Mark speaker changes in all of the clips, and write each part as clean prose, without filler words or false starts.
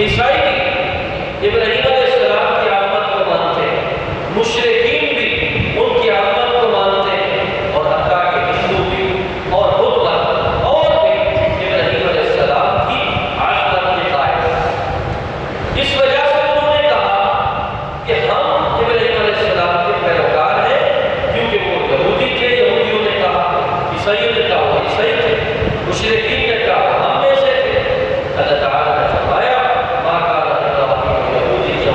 Speaker 1: عیسائی بھی ابراہیم علیہ السلام کی آمد کو مانتے ہیں، مشرکین بھی ان کی آمد کو مانتے ہیں، اور حتیٰ کہ ہندو بھی اور بدھ مت اور بھی ابراہیم علیہ السلام کی آمد کے قائل ہیں۔ اس وجہ سے انہوں نے کہا کہ ہم ابراہیم علیہ السلام کے پیروکار ہیں، کیونکہ وہ یہودی تھے، یہودیوں نے کہا، عیسائیوں نے کہا وہ عیسائی تھے، مشرکین نے کہا ہم میں سے تھے۔ اللہ تعالیٰ نے فرمایا ما کان ابراہیم یہودیًا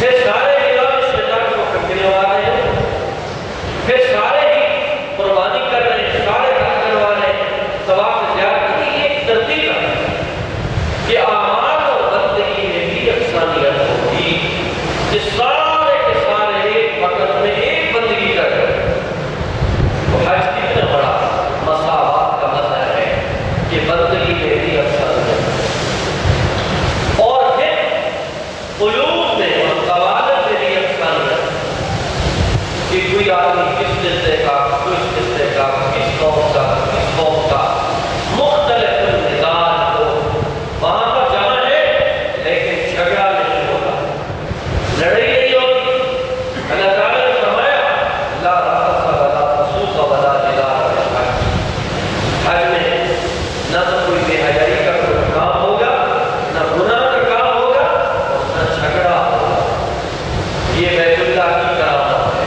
Speaker 1: پھر سارے نظام شیطان کو کٹنے والے ہیں، پھر سارے ہی قربانی کر رہے ہیں، سارے حج کروا رہے ہیں، طواف زیارت کی ایک ترتیب ہے کہ اعمال اور بندگی میں بھی یکسانیت ہوگی، کہ سارے کے سارے ایک وقت میں ایک بندگی کر رہے ہیں۔ تو حج کتنا بڑا مساوات کا مظہر ہے کہ بندگی میں بھی یکسانیت ہے، اور پھر قلوب میں اور قوالب میں بھی یکسانیت کہ کوئی آدمی کس خطے کا، کس خطے کا، کس قوم کا، کس قوم کا، مختلف مزاج ہو، وہاں پر جمع ہے لیکن جھگڑا نہیں ہوگا، لڑائی نہیں ہوگی۔ اللہ تعالیٰ نے فرمایا لا رفث ولا فسوق ولا جدال فی الحج، حج میں نہ تو کوئی بے حیائی کا کوئی کام ہوگا، نہ گناہ کا کام ہوگا، اور نہ جھگڑا ہوگا۔ یہ بیت اللہ کی کرامت ہے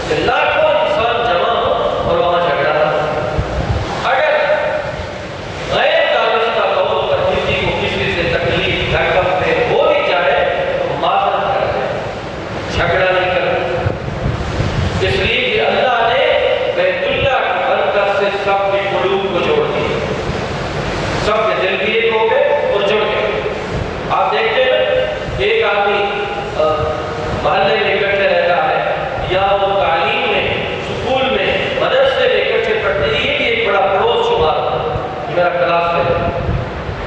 Speaker 1: کہ لاکھوں انسان جمع ہو اور وہاں جھگڑا نہ ہو۔ اگر غیر دانستہ طور پر کسی کو کسی سے تکلیف دھکم پہ ہو بھی جائے تو معذرت کر دیں، جھگڑا نہیں کرنا، اس لیے کہ اللہ نے بیت اللہ کی برکت سے سب کے قلوب کو جوڑ دیا، سب کے دل بھی ایک ہو گئے اور جڑ گئے۔ آپ دیکھتے ہیں ایک آدمی محلے میں اکٹھے رہتا ہے، یا وہ تعلیم میں، سکول میں، مدرسے میں اکٹھے پڑھتے ہیں، یہ بھی ایک بڑا پڑوس شمار ہے، میرا کلاس ہے۔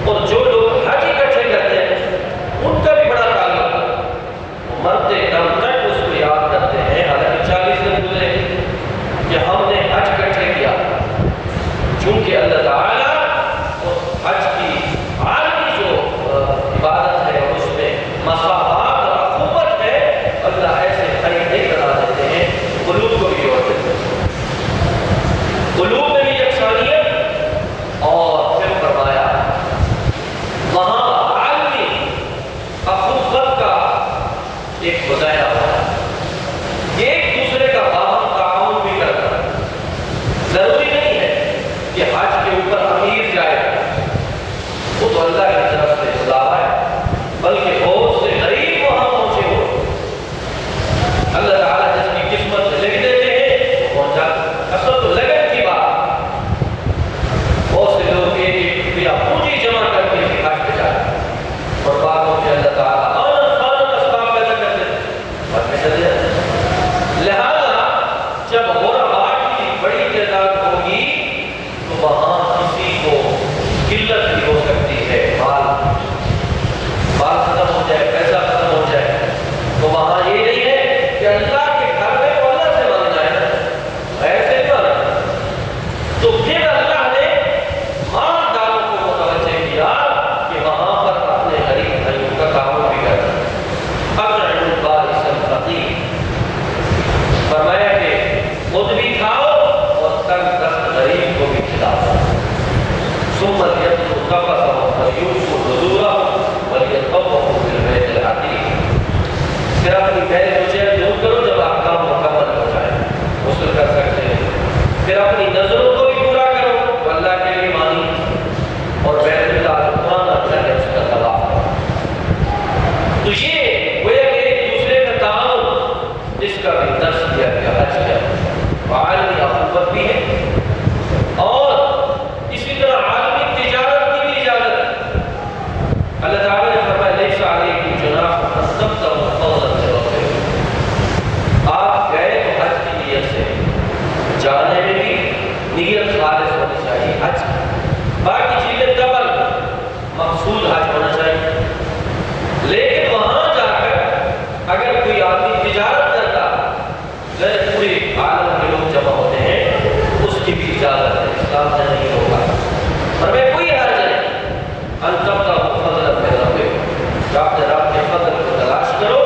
Speaker 1: اور جو لوگ حج اکٹھے کرتے ہیں ان کا بھی بڑا تعلق ہے، مرتے دم تک اس کو یاد کرتے ہیں، حالانکہ 40 دن گزرے کہ ہم نے حج اکٹھے کیا، چونکہ اللہ تعالیٰ حج کی عالمی جو عبادت ہے اور اس میں مساوات اور اخوت ہے، اللہ ایسے طریقے بنا دیتے ہیں، قلوب کو بھی جوڑ دیتے ہیں، قلوب میں بھی یکسانیت۔ اور پھر فرمایا وہاں عالمی اخوت کا ایک مظاہرہ ہوتا ہے، ایک دوسرے کا باہم تعاون بھی کرتا ہے۔ ضروری نہیں ہے کہ حج کے اوپر امیر جائے، وہ تو اللہ کی طرف سے بلاوا ہے، بلکہ بہت سے غریب وہاں پہنچے ہو، اللہ تعالیٰ جس کی قسمت لکھ دیتے ہیں وہ پہنچا۔ اصل تو لگن کی بات، بہت سے لوگ ایک روپیہ پونجی جمع کر کے حج پہ جاتے ہیں اور بعدوں میں اللہ تعالیٰ فوراً اسباب پیدا کر دیتے ہیں، حج پہ چلے جاتے ہیں۔ لہذا جب غرباء کی بڑی تعداد ہوگی تو وہاں کسی کو قلت بھی ہو سکتی ہے، مال ختم ہو جائے، پیسہ ختم ہو جائے، تو وہاں یہ نہیں ہے کہ اللہ کے گھر میں تو اللہ سے مانگنا ہے، ایسے نہیں، تو پھر اللہ نے مالداروں کو متوجہ کیا کہ وہاں پر اپنے غریب بھائیوں کا تعاون بھی کرنا ہے۔ اطعموا البائس الفقیر، فرمایا کہ خود بھی کھاؤ اور تنگ دست غریب کو بھی کھلاؤ۔ ثم ليقضوا تفثهم وليوفوا نذورهم وليطوفوا بالبيت العتيق۔ پھر اپنی بہن مجھے دور کرو جب آپ کام مکمل ہو جائے، غسل کر سکتے ہیں، پھر اپنی نظروں کو بھی پورا کرو تو اللہ کے لیے مانی، اور بیت اللہ قرآن اچھا ہے اس کا طواف کرو۔ تو یہ وہ ایک دوسرے کا تعاون، اس کا بھی درس دیا گیا حج کا، عالمی اخوت بھی ہے، اور اسی طرح عالمی تجارت کی بھی اجازت ہے۔ اللہ تعالیٰ نے فرمایا لیس علیکم جناح ان تبتغوا فضلا من ربکم، آپ گئے تو حج کی نیت سے، جانے میں بھی نیت خالص ہونی چاہیے حج کی، باقی چیزیں قبل مقصود حج ہونا چاہیے، لیکن وہاں جا کر اگر کوئی آدمی تجارت کرتا، غیر پورے عالم کے لوگ جمع ہوتے ہیں، اس کی بھی اجازت ہے، اسلام سے نہیں ہوگا، اور میں کوئی حرج نہیں، ان تبتغوا فضلا من ربکم، آپ نے رب کے فضل کو تلاش کرو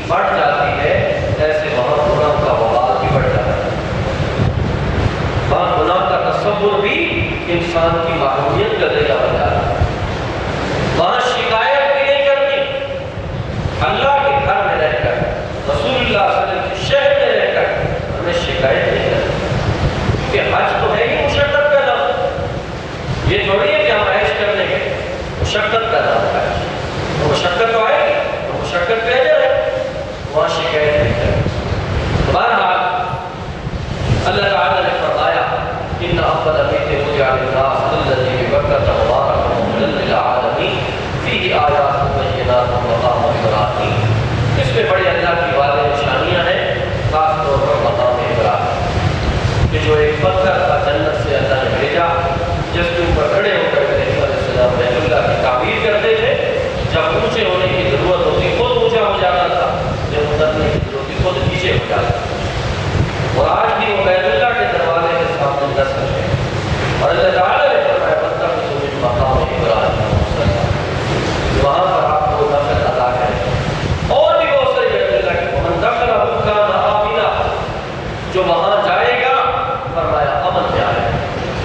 Speaker 1: بڑھ جاتی ہے ایسے وہاں گناہ کا وبال بھی بڑھ جاتا ہے، وہاں گناہ کا تصور بھی انسان کی معلومیت کا ذریعہ بن جاتا ہے، وہاں شکایت بھی نہیں کرتی، اللہ کے گھر میں رہ کر رسول اللہ صلی اللہ علیہ وسلم کے شہر میں رہ کر ہمیں شکایت نہیں کرتی، کہ حج تو ہے ہی مشقت کا نام، یہ تھوڑی ہے کہ ہم عیش کرنے کے مشقت کا نام ہے، مشقت تو آئے گی، مشقت پہ اجر ہے، وہاں شکایت نہیں کرتی۔ بہرحال اللہ تعالیٰ نے فرمایا ان اول بیت وضع للناس الذی ببکۃ مبارکا ھدی للعالمین فیہ آیات بینات مقام ابراہیم، اس میں بڑی اللہ کی واضح نشانیاں ہیں، خاص طور پر مقام ابراہیم کہ جو ایک پتھر تھا جنت سے اللہ نے بھیجا جس کے اوپر کھڑے ہو کر ابراہیم علیہ السلام بیت اللہ کی تعمیر کرتے تھے، جب اونچے ہونے کی ضرورت ہوتی خود اونچا ہو جاتا تھا، جب اترنے کی ضرورت ہوتی خود نیچے ہو جاتا تھا، اور آج بھی وہ بیت اللہ کے دروازے کے سامنے نصب ہے، اور اللہ تعالیٰ نے فرمایا واتخذوا من مقام ابراہیم مصلی، وہاں پر آپ کو نفل ادا کریں، اور بھی بہت ساری بیت اللہ کی ومن دخلہ کان آمنا، جو وہاں جائے گا فرمایا امن میں آئے،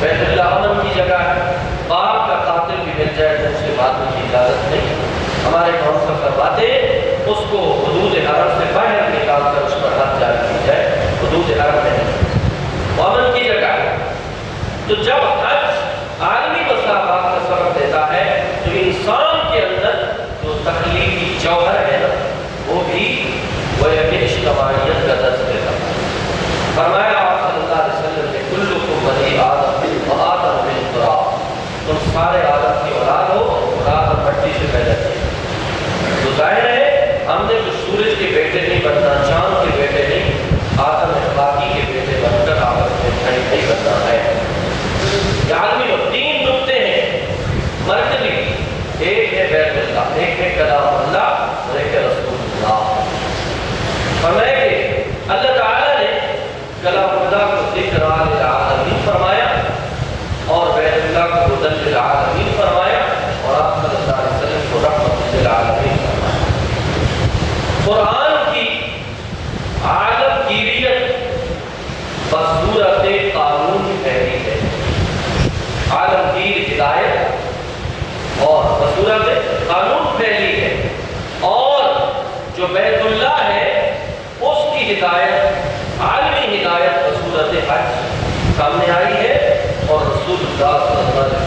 Speaker 1: بیت اللہ امن کی جگہ ہے، باپ کا قاتل بھی مل جائے تو اس کے بعد کی اجازت نہیں، ہمارے قوم سفر باتیں اس کو حدود حرم سے باہر نکال کر اس پر حد جاری کی جائے، حدود حرم میں نہیں، وہ امن کی جگہ ہے۔ تو جب حج عالمی مسافات کا سبب دیتا ہے تو انسان کے اندر جو تخلیقی جوہر ہے نا وہ بھی وہ اجتماعیت کا درس دیتا ہے۔ فرمایا آپ صلی اللہ علیہ وسلم نے کلکم بنی آدم و آدم من تراب، تم سارے آدم کی اولاد ہو اور آدم مٹی سے پیدا کیے، تو ظاہر ہے ہم نے جو سورج کے بیٹے نہیں بننا، چاند کے بیٹے نہیں، آدم اخلاقی کے بیٹے بن کر آپس میں کھڑی نہیں کرنا ہے۔ یہ عالمی میں تین نقطے ہیں مرکزی، ایک ہے بیت اللہ، ایک ہے کلام اللہ اور ایک ہے رسول اللہ۔ فرمایا کہ اللہ تعالیٰ نے کلام اللہ کو ذکر للعالمین فرمایا اور بیت اللہ کو ہدی للعالمین فرمایا اور آپ صلی اللہ علیہ وسلم کو رحمت للعالمین فرمایا۔ قرآن کی عالمگیریت بصورت قانون پھیلی ہے، عالمگیر ہدایت اور بصورت قانون پھیلی ہے، اور جو بیت اللہ ہے اس کی ہدایت عالمی ہدایت بصورت حج سامنے آئی ہے، اور رسول اللہ صلی اللہ علیہ